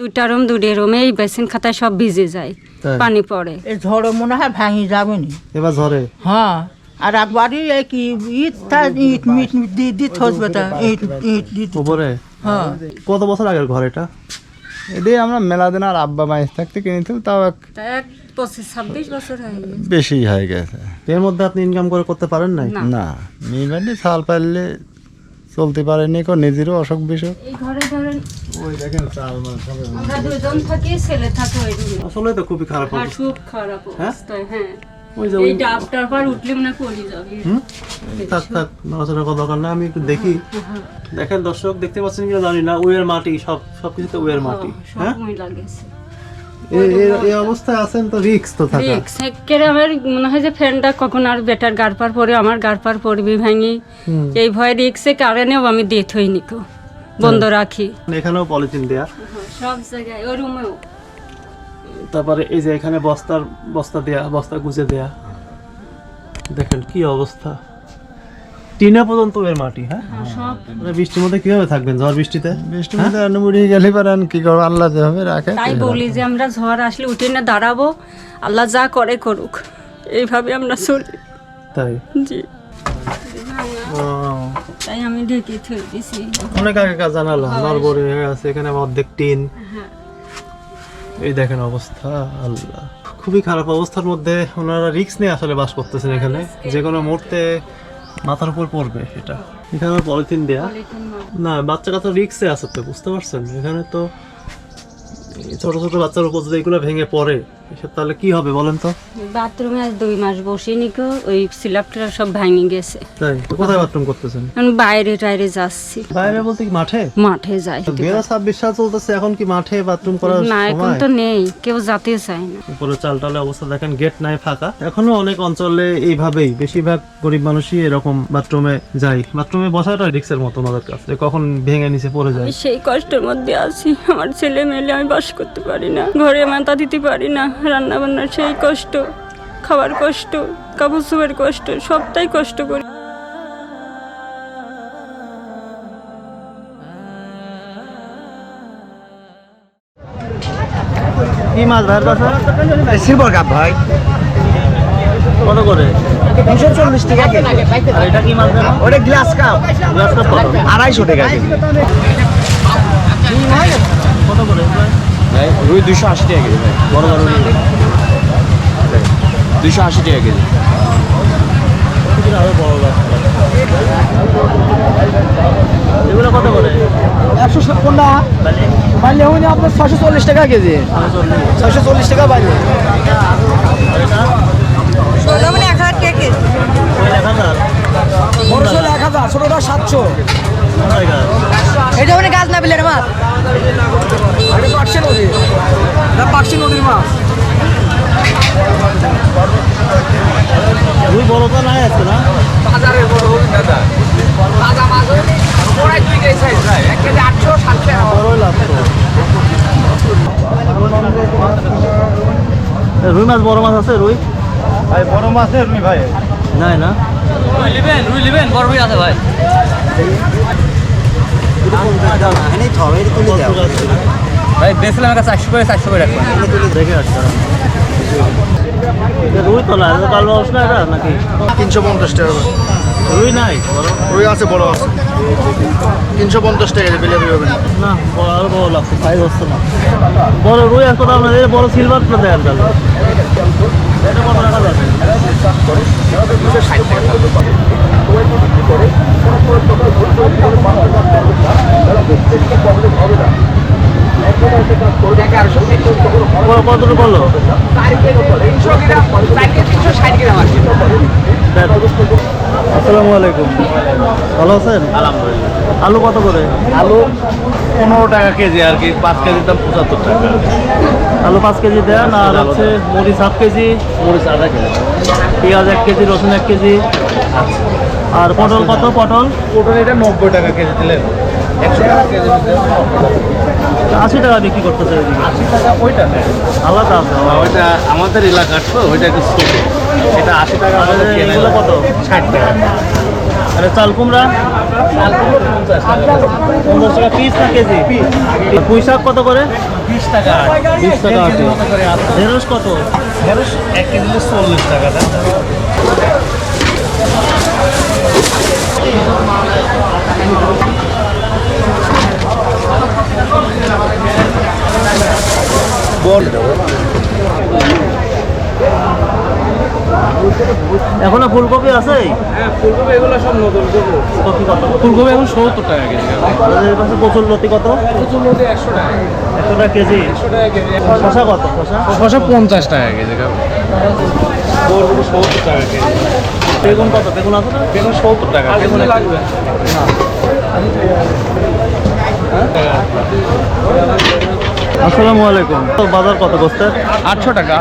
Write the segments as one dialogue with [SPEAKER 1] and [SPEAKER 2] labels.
[SPEAKER 1] দুটা রুম দুটি রুমে এই বেসিন খাতায় সব ভিজে যায়, পানি পড়ে।
[SPEAKER 2] এই ঝড়ে মনে হয় ভাঙি যাবে নি
[SPEAKER 3] এবার ঝড়ে।
[SPEAKER 2] হ্যাঁ, আর একবারই কি ইট মিট দিয়ে থসবে তা ইট ইট
[SPEAKER 3] উপরে।
[SPEAKER 2] হ্যাঁ।
[SPEAKER 3] কত বছর আগের ঘর এটা?
[SPEAKER 4] এটাই আমরা মেলা দিন আর আব্বা মাইজ থাকতে কিনেছি, তাও এক
[SPEAKER 1] 25-26 বছর হয়ে গেছে।
[SPEAKER 4] বেশি হয়ে গেছে।
[SPEAKER 3] এর মধ্যে আপনি ইনকাম করে করতে পারেন নাই?
[SPEAKER 4] না মেয়ে সাল পারলে চলতে পারেনি, নিজেরও অসুখ বিসুখ।
[SPEAKER 1] এই ঘরে ধরেন
[SPEAKER 4] ওই দেখেন চাল
[SPEAKER 1] আমরা দুজন থাকি, ছেলে থাকে ওই রুমে।
[SPEAKER 3] আসলে তো খুবই খারাপ
[SPEAKER 1] আর
[SPEAKER 3] অবস্থা।
[SPEAKER 1] খুব খারাপ অবস্থা। হ্যাঁ,
[SPEAKER 3] ওই যে
[SPEAKER 1] এই ডাবটার পর উঠলে মনে পড়ে যাবে।
[SPEAKER 3] থাক থাক, নড়াচড়া করার দরকার না, আমি একটু দেখি। দেখেন দর্শক, দেখতে পাচ্ছেন কিনা জানি না, উয়ের মাটি, সবকিছুতে উয়ের মাটি। হ্যাঁ,
[SPEAKER 1] সব ময়লা গেছে।
[SPEAKER 3] এই অবস্থায় আছেন তো রিস্ক তো থাকা।
[SPEAKER 1] রিক্স একেবারে। আমার মনে হয় যে ফ্যানটা কখন আর বেটার গারপার পরে আমার গারপার পড়বি ভাঙি, এই ভয় রিক্সের কারণেও আমি দিয়ে থই নিকো বন্ধ রাখি।
[SPEAKER 3] এখানেও পলিথিন দেয়া,
[SPEAKER 1] সব জায়গায়, ওই রুমেও।
[SPEAKER 3] তারপরে এই যে এখানে বস্তা দেয়া, বস্তা গুজে দেয়া। দেখেন কি অবস্থা, টিনা পর্যন্ত এর মাটি। হ্যাঁ,
[SPEAKER 1] সব
[SPEAKER 3] বৃষ্টির মধ্যে কিভাবে থাকবেন? ঝড় বৃষ্টিতে
[SPEAKER 4] বৃষ্টির মধ্যে মুড়ি গেলে পারেন কি করবো, আল্লাহ যেভাবে রাখে।
[SPEAKER 1] তাই বলি যে আমরা ঝড় আসলে উঠে না দাঁড়াবো, আল্লাহ যা করে করুক, এইভাবে আমরা চলি।
[SPEAKER 3] তাই
[SPEAKER 1] জি,
[SPEAKER 3] ও,
[SPEAKER 1] তাই আমি ঢেকে থই দিছি।
[SPEAKER 3] অনেক আগে কাজ জানালাম, নড়বড়ে হয়ে আছে, এখানে অর্ধেক টিন। এই দেখেন অবস্থা, আল্লাহ খুবই খারাপ অবস্থার মধ্যে ওনারা রিস্ক নিয়ে আসলে বাস করতেছেন এখানে, যে কোনো মুহূর্তে মাথার উপর পড়বে এটা। এখানে পলিথিন দেয়া না, বাচ্চা কাচ্চা রিক্সে আছে তো, বুঝতে পারছেন? এখানে তো ছোট ছোট বাচ্চার উপর যদি এগুলো ভেঙে পড়ে, এসব তাহলে কি হবে বলেন তো?
[SPEAKER 1] বাথরুমে আজ 2 মাস বসে নিকো, ওই স্ল্যাবটা সব ভাঙে গেছে।
[SPEAKER 3] তাই তো, কোথায় বাথরুম করতেছেন?
[SPEAKER 1] আমি বাইরে টাইরে যাচ্ছি,
[SPEAKER 3] বাইরে বলতে কি মাঠে?
[SPEAKER 1] মাঠে যাই।
[SPEAKER 3] 2026 সাল চলতেছে, এখন কি মাঠে বাথরুম করার
[SPEAKER 1] না, এখন
[SPEAKER 3] সময়?
[SPEAKER 1] তো নেই, কেউ যেতে চায় না।
[SPEAKER 3] উপরে চালটালে অবস্থা দেখেন, গেট নাই, ফাঁকা। এখনো অনেক অঞ্চলে এইভাবেই, বেশিরভাগ গরিব মানুষই এরকম বাথরুমে যায়। বাথরুমে বসাটা রিক্সের মতো ওনাদের কাছে, কখন ভেঙে নিচে পড়ে যায়।
[SPEAKER 1] আমি সেই কষ্টের মধ্যে আছি, আমার ছেলে মেলে আমি বাস করতে পারি না, ঘরে মাথা দিতে পারি না, রান্না বান্নার সেই কষ্ট, খাবার কষ্ট, কাপড় চোপড়ের কষ্ট, সবটাই কষ্ট করি।
[SPEAKER 3] কি মাছ ভাইয়ের কাছে?
[SPEAKER 4] সিলভার কাপ ভাই
[SPEAKER 3] কত করে?
[SPEAKER 4] 240 টাকা কেজি।
[SPEAKER 3] আর এটা কি মাছ জানো?
[SPEAKER 4] ওটা গ্লাস কাপ,
[SPEAKER 3] গ্লাস কাপ কত?
[SPEAKER 4] 250 টাকা কেজি।
[SPEAKER 3] কত করে?
[SPEAKER 4] রুই 280 টাকা কেজি ভাই,
[SPEAKER 3] বড় বড় রুই।
[SPEAKER 4] 280 টাকা কেজি।
[SPEAKER 3] আরো বড় মাছ। এগুলো কত করে?
[SPEAKER 4] 170 না বাইলে হইনি আপনার 640 টাকা কেজি। 640 টাকা বাইলে।
[SPEAKER 5] ষোলো মানে 1000 টাকা কেজি।
[SPEAKER 4] বড় ছোট 1000, ছোটটা 700।
[SPEAKER 5] এটা মানে গাছ না বিলের মাছ।
[SPEAKER 4] আরে পার্সি নদী, এটা পার্সি নদীর মাছ।
[SPEAKER 3] রুই বড় তো নাই আছে না?
[SPEAKER 4] বাজারের বড় হই দাদা, তাজা মাছ ওরাই 2 কেজি সাইজ ভাই, 1 কেজি 800 700।
[SPEAKER 3] বড়ই লাগতো। রুই মাছ, বড় মাছ আছে? রুই
[SPEAKER 4] ভাই বড় মাছের রুই ভাই
[SPEAKER 3] নাই না?
[SPEAKER 6] রুই লিবেন, বড় রুই আছে ভাই। ভাই বেসলাম কাছে 400 করে রাখবেন।
[SPEAKER 3] দেখে আসছে রুই তো না, কাল মাছ না এটা নাকি?
[SPEAKER 4] 350 টাকা।
[SPEAKER 3] রুই নাই বড়?
[SPEAKER 4] রুই আছে, বড় আছে 350 টাকা কেজি বিলে রুই হবে না।
[SPEAKER 3] না, বড় আরো বড় লাগছে, সাইজ হচ্ছে না। বড় রুই এত দাম না, এই বড় সিলভার প্লেট দেন তাহলে। এটা কত টাকা যাবে?
[SPEAKER 4] 260 টাকা।
[SPEAKER 3] কতটুকু বললো? আসসালামু আলাইকুম, ভালো আছেন?
[SPEAKER 4] আলহামদুলিল্লাহ।
[SPEAKER 3] আলু কত করে?
[SPEAKER 4] আলু 15 টাকা কেজি আর কি, 5 কেজির দাম 75 টাকা।
[SPEAKER 3] আলু 5 কেজি দেন, আর হচ্ছে মরিচ 1/2 কেজি,
[SPEAKER 4] মরিচ আধা কেজি,
[SPEAKER 3] পেঁয়াজ 1 কেজি, রসুন 1 কেজি। আর পটল কত? পটল
[SPEAKER 4] পটল এটা 90 টাকা কেজি দিলেন, 100 টাকা কেজি দিলেন।
[SPEAKER 3] 80 টাকা বিক্রি করতেছে এদিকে।
[SPEAKER 4] 80 টাকা ওইটা নেই,
[SPEAKER 3] আলাদা আছে।
[SPEAKER 4] ওইটা আমাদের এলাকার তো, ওইটা একটু ছোট। এটা 80 টাকা,
[SPEAKER 3] আর এগুলো কত?
[SPEAKER 4] 60 টাকা।
[SPEAKER 3] আরে চাল কুমড়া 50 টাকা পিস না কেজি? পুঁই শাক কত করে?
[SPEAKER 6] 20 টাকা
[SPEAKER 3] 20 টাকা আটি। ঢেঁড়স কত?
[SPEAKER 6] ঢেঁড়স 1 কেজি 40 টাকা।
[SPEAKER 3] এখনো ফুলকপি আছে?
[SPEAKER 6] হ্যাঁ, ফুলকপি এগুলো সব নতুন
[SPEAKER 3] কপি কত?
[SPEAKER 6] ফুলকপি এখন 70 টাকা কেজি।
[SPEAKER 3] আমাদের কাছে কচুর লতি কত?
[SPEAKER 6] প্রচুর নদী 100 টাকা
[SPEAKER 3] 100 টাকা কেজি।
[SPEAKER 6] 100 টাকা কেজি।
[SPEAKER 3] শশা কত? শশা
[SPEAKER 6] শসা 50 টাকা কেজি। বড়গুলো 70 টাকা কেজি।
[SPEAKER 3] বেগুন কত? বেগুন আছে না?
[SPEAKER 6] বেগুন 70 টাকা। বেগুন লাগবে?
[SPEAKER 3] আসসালামু আলাইকুম। তো বাজার কত গোস্তের?
[SPEAKER 6] 800 টাকা।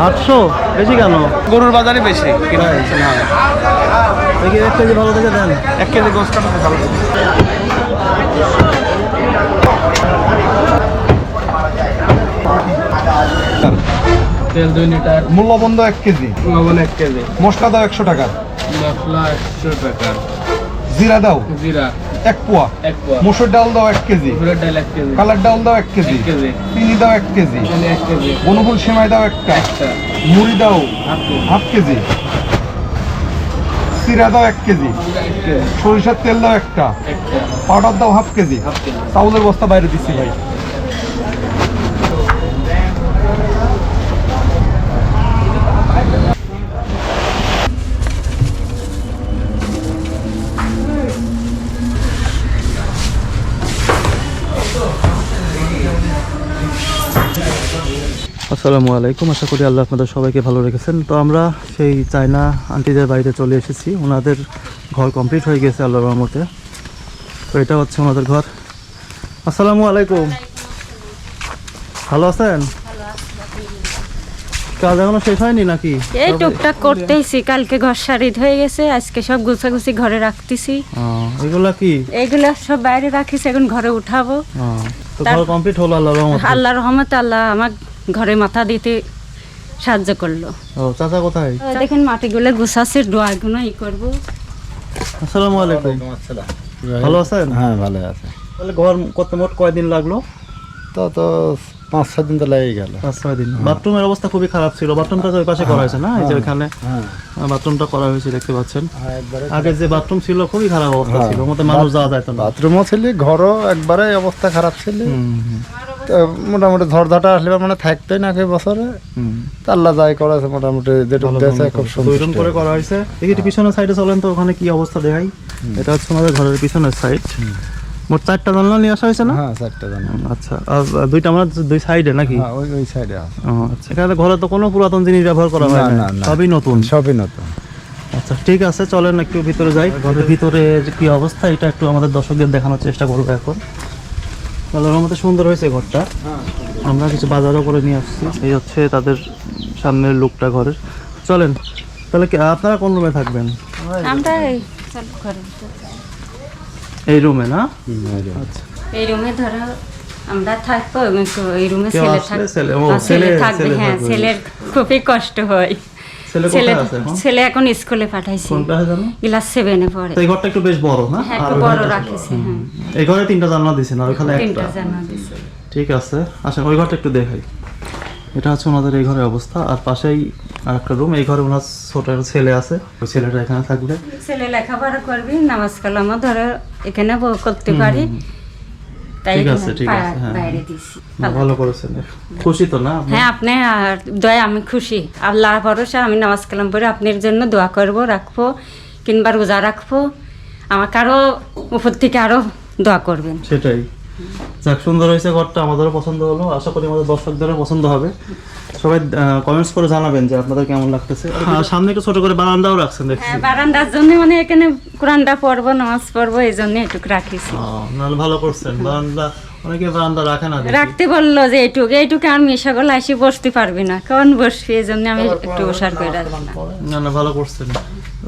[SPEAKER 3] 800? বেশি কেন?
[SPEAKER 6] গরুর বাজারে বেশি কিনা হচ্ছে না।
[SPEAKER 3] দেখি 1 কেজি ভালো থেকে দেন।
[SPEAKER 6] 1 কেজি গোস্ত ভালো। তেল 2 লিটার।
[SPEAKER 7] মূল্যবন্ধ 1 কেজি,
[SPEAKER 6] লবণ 1 কেজি।
[SPEAKER 7] মশলা দাও 100 টাকার,
[SPEAKER 6] মশলা 100 টাকা।
[SPEAKER 7] জিরা দাও
[SPEAKER 6] জিরা
[SPEAKER 7] 1 পোয়া,
[SPEAKER 6] 1 পোয়া।
[SPEAKER 7] মসুর ডাল দাও 1 কেজি,
[SPEAKER 6] মুসুরের ডাল 1 কেজি।
[SPEAKER 7] কালার ডাল দাও 1 কেজি,
[SPEAKER 6] 1 কেজি।
[SPEAKER 7] চিনি দাও 1 কেজি,
[SPEAKER 6] চিনি 1 কেজি।
[SPEAKER 7] বনফুল সেমাই দাও 1টা,
[SPEAKER 6] একটা।
[SPEAKER 7] মুড়ি দাও
[SPEAKER 6] হাফ কেজি।
[SPEAKER 7] হাফ কেজি, চিরা দাও 1 কেজি,
[SPEAKER 6] 1 কেজি।
[SPEAKER 7] সরিষার তেল দাও 1টা,
[SPEAKER 6] একটা।
[SPEAKER 7] পাউডার দাও হাফ কেজি,
[SPEAKER 6] হাফ কেজি।
[SPEAKER 7] চাউলের বস্তা বাইরে দিচ্ছি ভাই।
[SPEAKER 3] আসসালামু আলাইকুম। আশা করি আল্লাহ আপনাদের সবাইকে ভালো রেখেছেন। তো আমরা সেই চায়না আন্টিদের বাড়িতে চলে এসেছি। ওনাদের ঘর কমপ্লিট হয়ে গেছে আল্লাহর রহমতে। তো এটা হচ্ছে ওনাদের ঘর। আসসালামু আলাইকুম। ভালো আছেন? কাজ এখনো শেষ হয়নি নাকি?
[SPEAKER 1] এই টুকটাক করতেইছি, কালকে ঘর সারিদ হয়ে গেছে, আজকে সব গুছাগুছি ঘরে রাখতেছি।
[SPEAKER 3] এগুলা কি?
[SPEAKER 1] এইগুলা সব বাইরে রাখিস, এখন ঘরে উঠাবো।
[SPEAKER 3] তো ঘর কমপ্লিট হলো আল্লাহর রহমতে।
[SPEAKER 1] আল্লাহর রহমতে আল্লাহ আমার ঘরে মাথা দিতে সাহায্য করলো।
[SPEAKER 3] ও চাচা কোথায়?
[SPEAKER 1] দেখেন মাটিগুলো গুছাচ্ছে, ডোয়াগুলো ই করবো।
[SPEAKER 3] আসসালামু আলাইকুম। ভালো আছেন?
[SPEAKER 8] হ্যাঁ ভালো আছে।
[SPEAKER 3] তাহলে ঘর করতে মোট কয়দিন লাগলো?
[SPEAKER 8] তো 5-6 দিন তো লেগে গেল।
[SPEAKER 3] 5-6 দিন। বাথরুমের অবস্থা খুবই খারাপ ছিল। বাথরুমটা ওই পাশে করা হয়েছে না? এই যে ওখানে বাথরুমটা করা হয়েছে দেখতে পাচ্ছেন। আগে যে বাথরুম ছিল খুবই খারাপ অবস্থা ছিল, মতে মানুষ যাওয়া যেত না।
[SPEAKER 8] বাথরুমও ছিল, ঘরও একবারে অবস্থা খারাপ ছিল। তো মোটামুটি ঝড়ঝাটা আসলে মানে থাকতোই না এই বছরে। তো আল্লাহ যাই করেছে মোটামুটি যেটুকু দিয়েছে খুব
[SPEAKER 3] দুই রুম
[SPEAKER 8] সুন্দর
[SPEAKER 3] করে করা হয়েছে। দেখি একটু পিছনের সাইডে চলেন তো, ওখানে কি অবস্থা দেখাই। এটা হচ্ছে আমাদের ঘরের পিছনের সাইড। মোট 4টা জানলা নিয়ে আসা হয়েছে না?
[SPEAKER 8] হ্যাঁ 4টা জানা।
[SPEAKER 3] আচ্ছা, আর দুইটা আমরা দুই সাইডে নাকি?
[SPEAKER 8] হ্যাঁ ওই সাইডে আছে।
[SPEAKER 3] ও আচ্ছা, এখানে ঘরে তো কোনো পুরাতন জিনিস ব্যবহার করা হয় না, সবই নতুন।
[SPEAKER 8] সবই নতুন।
[SPEAKER 3] আচ্ছা ঠিক আছে, চলেন একটু ভিতরে যাই। ঘরের ভিতরে যে কি অবস্থা এটা একটু আমাদের দর্শকদের দেখানোর চেষ্টা করবো এখন। আল্লাহর মতো সুন্দর হয়েছে ঘরটা। আমরা কিছু বাজারও করে নিয়ে আসছি। এই হচ্ছে তাদের সামনের লুকটা ঘরের। চলেন তাহলে আপনারা কোন রুমে থাকবেন?
[SPEAKER 1] আমরা এই চল ঘরে।
[SPEAKER 3] এই রুমে না? আচ্ছা,
[SPEAKER 1] এই রুমে ধরো আমরা থাকবো, এই রুমে
[SPEAKER 3] কেউ
[SPEAKER 1] ছেলে
[SPEAKER 3] আসলে
[SPEAKER 1] থাকবে।
[SPEAKER 3] ছেলে
[SPEAKER 1] থাকবে,
[SPEAKER 3] ছেলে
[SPEAKER 1] হ্যাঁ।
[SPEAKER 3] থাকবে।
[SPEAKER 1] ছেলের খুবই কষ্ট হয়।
[SPEAKER 3] ছেলে
[SPEAKER 1] ছেলে
[SPEAKER 3] কোথায় আছে এখন?
[SPEAKER 1] ছেলে এখন স্কুলে পাঠাইছি,
[SPEAKER 3] কোন ক্লাসে জানো?
[SPEAKER 1] ক্লাস 7-এ পড়ে।
[SPEAKER 3] তো এই ঘরটা একটু বেশ বড় না?
[SPEAKER 1] হ্যাঁ,
[SPEAKER 3] আর
[SPEAKER 1] একটু
[SPEAKER 3] ওইখানে
[SPEAKER 1] বড়
[SPEAKER 3] তো-
[SPEAKER 1] রাখিছে। হ্যাঁ,
[SPEAKER 3] এই ঘরে 3টা জানলা দিয়েছেন আর ওইখানে
[SPEAKER 1] 3টা
[SPEAKER 3] একটা।
[SPEAKER 1] জানা দিছে।
[SPEAKER 3] ঠিক আছে, আসেন ওই ঘরটা একটু দেখাই। এটা হচ্ছে ওনাদের এই ঘরের অবস্থা। আর পাশেই আরেকটা রুম। এই ঘরে ওনার ছোট একটা ছেলে আছে, ওই ছেলেটা এখানে থাকবে।
[SPEAKER 1] ছেলে লেখাপড়া করবি, নামাজ কালামও ধরো এখানে করতে পারি, তাই
[SPEAKER 3] ঠিক আছে, ঠিক আছে, হ্যাঁ।
[SPEAKER 1] বাইরে দিছি।
[SPEAKER 3] না, ভালো করেছেন। খুশি তো না আপনি?
[SPEAKER 1] হ্যাঁ, আপনি আর দয়া আমি খুশি। আল্লাহ ভরসা, আমি নামাজ কালাম পড়ে আপনার জন্য দোয়া করব, রাখবো, কিংবা রোজা রাখবো। আমাকে আরো উপর থেকে আরো দোয়া করবেন।
[SPEAKER 3] সেটাই। যাক, সুন্দর হয়েছে ঘরটা, আমাদেরও পছন্দ হলো। আশা করি আমাদের দর্শকদেরও পছন্দ হবে। সবাই কমেন্টস করে জানাবেন যে আপনাদের কেমন লাগতেছে। সামনে একটু ছোট করে বারান্দাও রাখছেন দেখছি।
[SPEAKER 1] হ্যাঁ, বারান্দার জন্য মানে এখানে কোরআনটা পড়বো, নামাজ পড়বো, এই জন্য এটুকু রাখিছি।
[SPEAKER 3] নাহলে ভালো করছেন। বারান্দা অনেকে বারান্দা রাখে না দেখি।
[SPEAKER 1] রাখতে বললো যে এইটুকু আর মিশাগুলো আসি বসতে পারবি না, কারণ বসবি, এই জন্য আমি একটু ওসার করে রাখলাম।
[SPEAKER 3] না না, ভালো করছেন।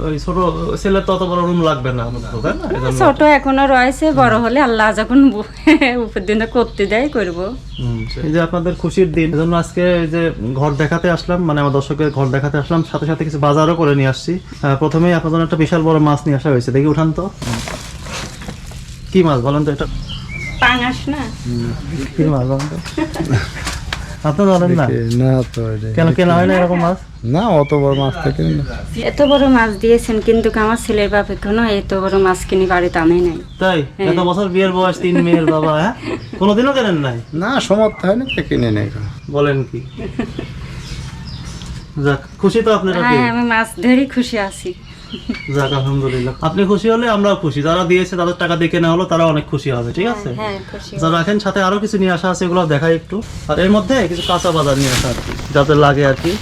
[SPEAKER 3] ওই ছোট ছেলের তত বড় রুম লাগবে না আপাতত, তাই না? এজন্য-
[SPEAKER 1] ছোট এখনো রয়েছে, বড় হলে আল্লাহ যখন উপর দিনে করতে দেয় করব।
[SPEAKER 3] এই যে আপনাদের খুশির দিন, এজন্য আজকে এই যে ঘর দেখাতে আসলাম, মানে আমার দর্শকের ঘর দেখাতে আসলাম, সাথে সাথে কিছু বাজারও করে নিয়ে আসছি। প্রথমেই আপনার জন্য একটা বিশাল বড় মাছ নিয়ে আসা হয়েছে, দেখি উঠান তো। কি মাছ বলেন তো এটা?
[SPEAKER 1] পাঙাশ না?
[SPEAKER 3] কি মাছ বলেন তো? আপনি জানেন না?
[SPEAKER 8] না তো এটা-
[SPEAKER 3] কেন কেনা হয় না এরকম মাছ?
[SPEAKER 8] না, অত বড় মাছ থেকে না।
[SPEAKER 1] এত বড় মাছ দিয়েছেন, কিন্তু আমার ছেলের বাপ এখনো এত বড় মাছ কিনে বাড়িতে আনে নাই।
[SPEAKER 3] তাই এত বছর বিয়ের বয়স, 3 মেয়ের বাবা, হ্যাঁ কোনোদিনও কেনেন নাই?
[SPEAKER 8] না, সমর্থ হয় না, কে কিনে নেই।
[SPEAKER 3] বলেন কি? যাক, খুশি তো আপনারা?
[SPEAKER 1] হ্যাঁ, আমি মাছ ধরেই খুশি আছি।
[SPEAKER 3] যাক, আলহামদুলিল্লাহ। আপনি খুশি হলে আমরাও খুশি, যারা দিয়েছে তাদের টাকা দিয়ে কেনা হলো তারা অনেক খুশি হবে, ঠিক আছে?
[SPEAKER 1] হ্যাঁ, খুশি।
[SPEAKER 3] যারা রাখেন সাথে আরো কিছু নিয়ে আসা আছে, এগুলো দেখাই একটু। আর এর মধ্যে কিছু কাঁচা বাজার নিয়ে আসা আর কি, যাতে লাগে আর কি।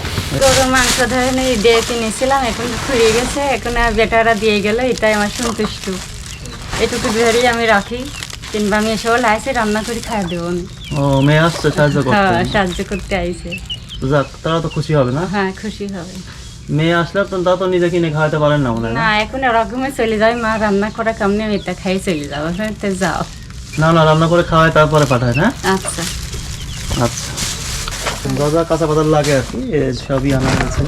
[SPEAKER 1] গরুর মাংস ধরেন এই দিয়ে কিনেছিলাম, এখন ফুরিয়ে গেছে, এখন আর বেটারা দিয়ে গেল, এটাই আমার সন্তুষ্ট। এটুকু ধরেই আমি রাখি, কিংবা আমি এসব লাইসে রান্না করে খাই দেবো আমি।
[SPEAKER 3] ও, মেয়ে আসছে সাহায্য করতে?
[SPEAKER 1] হ্যাঁ, সাহায্য করতে আইছে।
[SPEAKER 3] যাক, তারা তো খুশি হবে না?
[SPEAKER 1] হ্যাঁ, খুশি হবে।
[SPEAKER 3] মেয়ে আসলে তো তারা তো নিজে কিনে খাওয়াতে পারেন না মনে হয় না?
[SPEAKER 1] না, এখন ওরকমে চলে যাবে, মা রান্না করা কামনে আমি এটা খাই চলে যাবো। তো যাও।
[SPEAKER 3] না না, রান্না করে খাওয়ায় তারপরে পাঠায় না?
[SPEAKER 1] আচ্ছা।
[SPEAKER 3] আচ্ছা, যা যা কাঁচা বাজার লাগে আর কি, সবই আনা হয়েছে।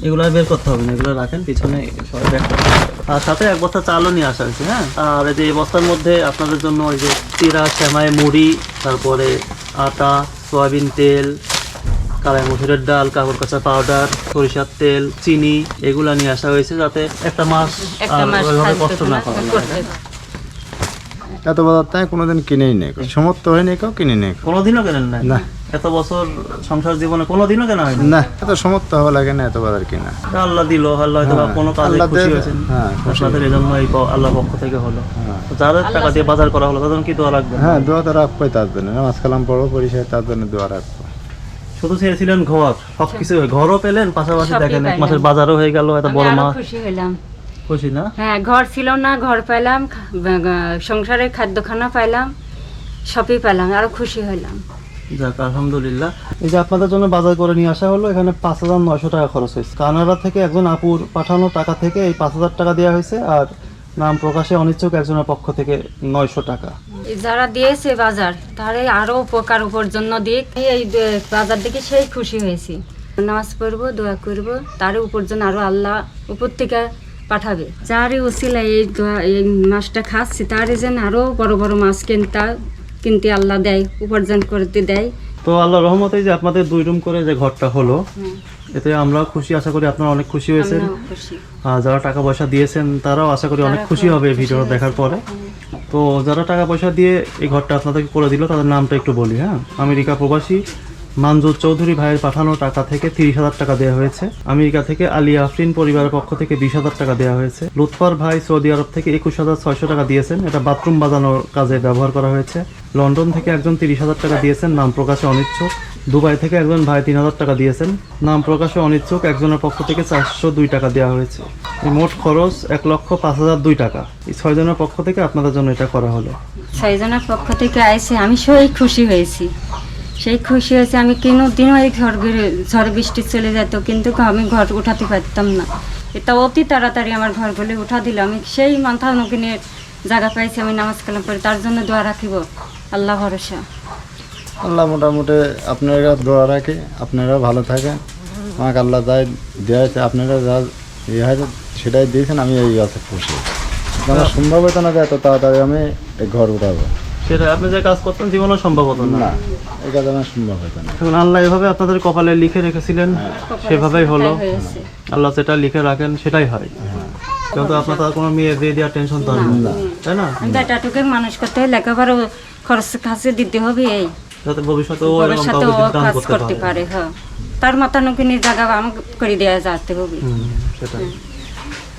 [SPEAKER 3] এগুলো আর বের করতে হবে না, এগুলো রাখেন পিছনে সবাই ব্যাগ করতে হবে। আর সাথে এক বস্তা চালও নিয়ে আসা হয়েছে, হ্যাঁ। আর এই যে এই বস্তার মধ্যে আপনাদের জন্য ওই যে চিরা, সেমাই, মুড়ি, তারপরে আটা, সয়াবিন তেল, কালাই মসুরের ডাল, কাপড় কাঁচা পাউডার, সরিষার তেল, চিনি, এগুলা নিয়ে আসা হয়েছে, যাতে একটা মাস
[SPEAKER 1] একটা
[SPEAKER 3] আর
[SPEAKER 1] মাস
[SPEAKER 3] ওইভাবে
[SPEAKER 1] থাকবে
[SPEAKER 3] কষ্ট না
[SPEAKER 1] না,
[SPEAKER 3] করা
[SPEAKER 1] করতে
[SPEAKER 3] লাগে।
[SPEAKER 1] হবে।
[SPEAKER 8] এত বাজার তাই কোনোদিন কিনেই নেই, সমর্থ হয় নেই, কেউ কিনে নেই।
[SPEAKER 3] কোনোদিনও কেনেন নাই?
[SPEAKER 8] না।
[SPEAKER 3] এত বছর সংসার জীবনে কোনোদিনও কেনা হয়নি?
[SPEAKER 8] না, এত সমর্থ হওয়া লাগে না এত বাজার কিনা।
[SPEAKER 3] আল্লাহ দিল, আল্লাহ হয়তো বা
[SPEAKER 8] হ্যাঁ,
[SPEAKER 3] কোনো কাজে
[SPEAKER 8] আল্লাহ
[SPEAKER 3] খুশি
[SPEAKER 8] দেয়,
[SPEAKER 3] হয়েছেন
[SPEAKER 8] হ্যাঁ, খুশি।
[SPEAKER 3] আপনাদের, এই জন্য এই আল্লাহ পক্ষ থেকে হলো।
[SPEAKER 8] হ্যাঁ।
[SPEAKER 3] তো যাদের টাকা দিয়ে বাজার করা হলো তাদের কি দোয়া রাখবেন?
[SPEAKER 8] হ্যাঁ, দোয়া তো রাখবোই তার জন্য, নামাজ কালাম পড়বো পরিষেবা, তার জন্য দোয়া রাখবো।
[SPEAKER 3] শুধু চেয়েছিলেন ঘর, সবকিছু ঘরও পেলেন, পাশাপাশি
[SPEAKER 1] সবই
[SPEAKER 3] দেখেন এক
[SPEAKER 1] পাইলাম।
[SPEAKER 3] মাসের বাজারও হয়ে গেল, এত
[SPEAKER 1] আমি
[SPEAKER 3] বড়
[SPEAKER 1] আরো
[SPEAKER 3] মাছ।
[SPEAKER 1] খুশি হলাম।
[SPEAKER 3] খুশি না?
[SPEAKER 1] হ্যাঁ, ঘর ছিল না, ঘর পেলাম, সংসারের খাদ্যখানা পাইলাম, সবই পেলাম, আরো খুশি হলাম।
[SPEAKER 3] যাক, আলহামদুলিল্লাহ। এই যে আপনাদের জন্য বাজার করে নিয়ে আসা হলো, এখানে 5,900 টাকা খরচ হয়েছে। কানাডা থেকে একজন আপুর পাঠানো টাকা থেকে এই 5,000 টাকা দেওয়া হয়েছে, আর নাম প্রকাশে অনিচ্ছুক একজনের পক্ষ থেকে 900 টাকা।
[SPEAKER 1] যারা দিয়েছে বাজার, তারে আরো উপকার জন্য দিক, এই বাজার দেখে সেই খুশি হয়েছি। নামাজ পড়বো, দোয়া করবো, তার উপার্জন আরো আল্লাহ উপর থেকে পাঠাবে। যারই উসিলা এই মাছটা খাচ্ছি, তারই যেন আরো বড় বড় মাছ কিনতে আল্লাহ দেয়, উপার্জন করতে দেয়।
[SPEAKER 3] তো আল্লাহ রহমতে যে আপনাদের 2 রুম করে যে ঘরটা হলো, এতে আমরা খুশি, আশা করি আপনারা অনেক খুশি হয়েছেন।
[SPEAKER 1] আমরাও খুশি।
[SPEAKER 3] আর যারা টাকা পয়সা দিয়েছেন তারাও আশা করি অনেক খুশি হবে এই ভিডিও দেখার পরে। তো যারা টাকা পয়সা দিয়ে এই ঘরটা আপনাদেরকে করে দিল, তাদের নামটা একটু বলি, হ্যাঁ। আমেরিকা প্রবাসী মানজুর চৌধুরী ভাইয়ের পাঠানো টাকা থেকে 30,000 টাকা দেওয়া হয়েছে। আমেরিকা থেকে আলিয়া আফরিন পরিবারের পক্ষ থেকে 20,000 টাকা দেওয়া হয়েছে। লুৎফর ভাই সৌদি আরব থেকে 21,600 টাকা দিয়েছেন, এটা বাথরুম বাজানোর কাজে ব্যবহার করা হয়েছে। লন্ডন থেকে একজন 30,000 টাকা দিয়েছেন, নাম প্রকাশে অনিচ্ছুক। দুবাই থেকে একজন ভাই 3,000 টাকা দিয়েছেন, নাম প্রকাশে অনিচ্ছুক, একজনের পক্ষ থেকে 402 টাকা দেওয়া হয়েছে। এই মোট খরচ 1,05,002 টাকা। এই 6 জনের পক্ষ থেকে আপনাদের জন্য এটা করা হলো।
[SPEAKER 1] 6 জনের পক্ষ থেকে আইছে, আমি সেই খুশি হয়েছি, সেই খুশি হয়েছে। আমি কোনোদিনও এই ঝড় বৃষ্টি চলে যেত, কিন্তু আমি ঘর উঠাতে পারতাম না। এটা অতি তাড়াতাড়ি আমার ঘরগুলি উঠা দিল। আমি সেই মাথা নকিনে জায়গা পাইছি, আমি নামাজ কালাম করি, তার জন্য দোয়া রাখিব, আল্লাহ ভরসা।
[SPEAKER 8] আল্লাহ মোটামুটি আপনারা দোয়া রাখি, আপনারা ভালো থাকেন। আমাকে আল্লাহ যাই দেওয়া হয়েছে, আপনারা যা ইয়ে হয়েছে সেটাই দিয়েছেন, আমি এই আছে খুশি। আমার সম্ভব হতো না যে এত তাড়াতাড়ি আমি এই ঘর উঠাবো,
[SPEAKER 3] সেটা আপনি যে কাজ করতেন জীবনে সম্ভব হতো না।
[SPEAKER 8] না, এই কাজ আমার সম্ভব হতো না।
[SPEAKER 3] এখন আল্লাহ এভাবে আপনাদের কপালে লিখে রেখেছিলেন, সেভাবেই হলো।
[SPEAKER 1] হয়েছে।
[SPEAKER 3] আল্লাহ যেটা লিখে রাখেন সেটাই হয়। কিন্তু আপনার তার কোনো মেয়ে দিয়ে দেওয়ার টেনশন তো আর নেই, তাই না?
[SPEAKER 1] বেটাটুকে মানুষ করতে হয়, লেখাপড়া খরচ কাছে দিতে হবে, এই
[SPEAKER 3] যাতে ভবিষ্যতেও এরকম
[SPEAKER 1] ভবিষ্যতে
[SPEAKER 3] কাউকে
[SPEAKER 1] ও
[SPEAKER 3] দান
[SPEAKER 1] কাজ
[SPEAKER 3] করতে
[SPEAKER 1] করতে
[SPEAKER 3] পারে।
[SPEAKER 1] পারে। হ্যাঁ, তার মাথা নকিনে জায়গা আমাকে করে দেওয়া যেতে হবে।
[SPEAKER 3] সেটাই।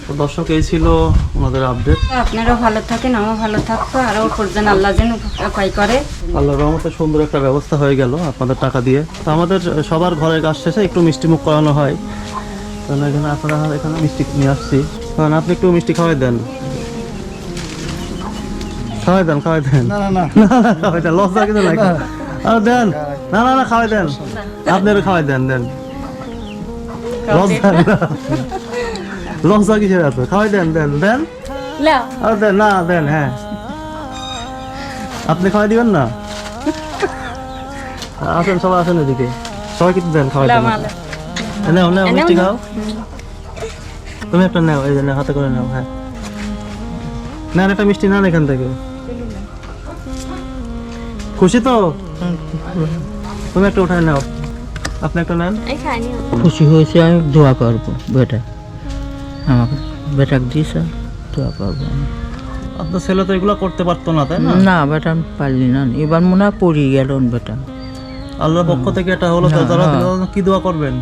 [SPEAKER 3] তো দর্শক, এই ছিল ওনাদের আপডেট।
[SPEAKER 1] আপনারাও ভালো থাকেন, আমিও ভালো থাকবো, আর উপার্জন আল্লাহ যেন উপায় করে।
[SPEAKER 3] আল্লাহর রহমতে সুন্দর একটা ব্যবস্থা হয়ে গেল আপনাদের টাকা দিয়ে। তো আমাদের সবার ঘরের কাজ শেষে একটু মিষ্টি মুখ করানো হয়, কারণ এখানে আপনারা এখানে মিষ্টি নিয়ে আসছি, কারণ আপনি একটু মিষ্টি খাওয়াই দেন, খাওয়াই দেন, খাওয়াই দেন।
[SPEAKER 8] না না না,
[SPEAKER 3] খাওয়াই দেন, লস কিছু নাই। আর দেন, না না না, খাওয়াই দেন, আপনারা খাওয়াই দেন, দেন। লজ্জা না। লজ্জা কিসের এত? খাওয়াই দেন দেন দেন। আর দেন না দেন, হ্যাঁ আপনি খাওয়াই দিবেন না? আসেন সবাই আসেন এদিকে, সবাই কিছু দেন খাওয়াই দেন। নাও নাও মিষ্টি খাও, তুমি একটা নাও, এই যে নাও, হাতে করে নাও। হ্যাঁ না একটা মিষ্টি না এখান থেকে। খুশি তো? তুমি একটা উঠায় নাও, আপনি একটা নেন।
[SPEAKER 2] খুশি হয়েছে, আমি দোয়া করবো বেটা, আমাকে বেটাকে দিয়েছে, দোয়া করবো আমি।
[SPEAKER 3] আপনার ছেলে তো এগুলো করতে পারতো না, তাই না?
[SPEAKER 2] না বেটা আমি পারলি না, এবার মনে হয় পড়িয়ে গেল বেটা।
[SPEAKER 3] আল্লাহর পক্ষ থেকে এটা হলো তো, যারা কি দোয়া করবেন?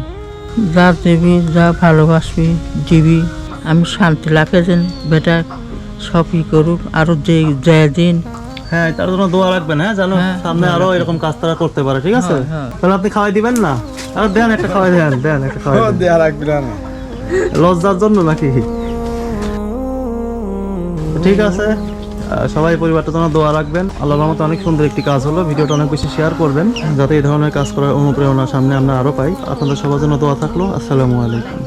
[SPEAKER 2] যা দিবি, যা ভালোবাসবি দিবি, আমি শান্তি লাগে যেন বেটা সবই করুক, আরো যে দিন।
[SPEAKER 3] হ্যাঁ তার জন্য দোয়া রাখবেন, হ্যাঁ জানো
[SPEAKER 2] হ্যাঁ,
[SPEAKER 3] সামনে আরো এরকম কাজ তারা করতে পারে, ঠিক আছে?
[SPEAKER 2] হ্যাঁ।
[SPEAKER 3] তাহলে আপনি খাওয়াই দিবেন না? আর দেন একটা খাওয়াই দেন, দেন একটা খাওয়াই দেন।
[SPEAKER 8] দেওয়া রাখবি না।
[SPEAKER 3] লজ্জার জন্য নাকি? ঠিক আছে, সবাই পরিবারটা জন্য দোয়া রাখবেন। আল্লাহর রহমতে অনেক সুন্দর একটি কাজ হলো, ভিডিওটা অনেক বেশি শেয়ার করবেন যাতে এই ধরনের কাজ করার অনুপ্রেরণা সামনে আমরা আরো পাই। আপনাদের সবার জন্য দোয়া থাকলো। আসসালামু আলাইকুম।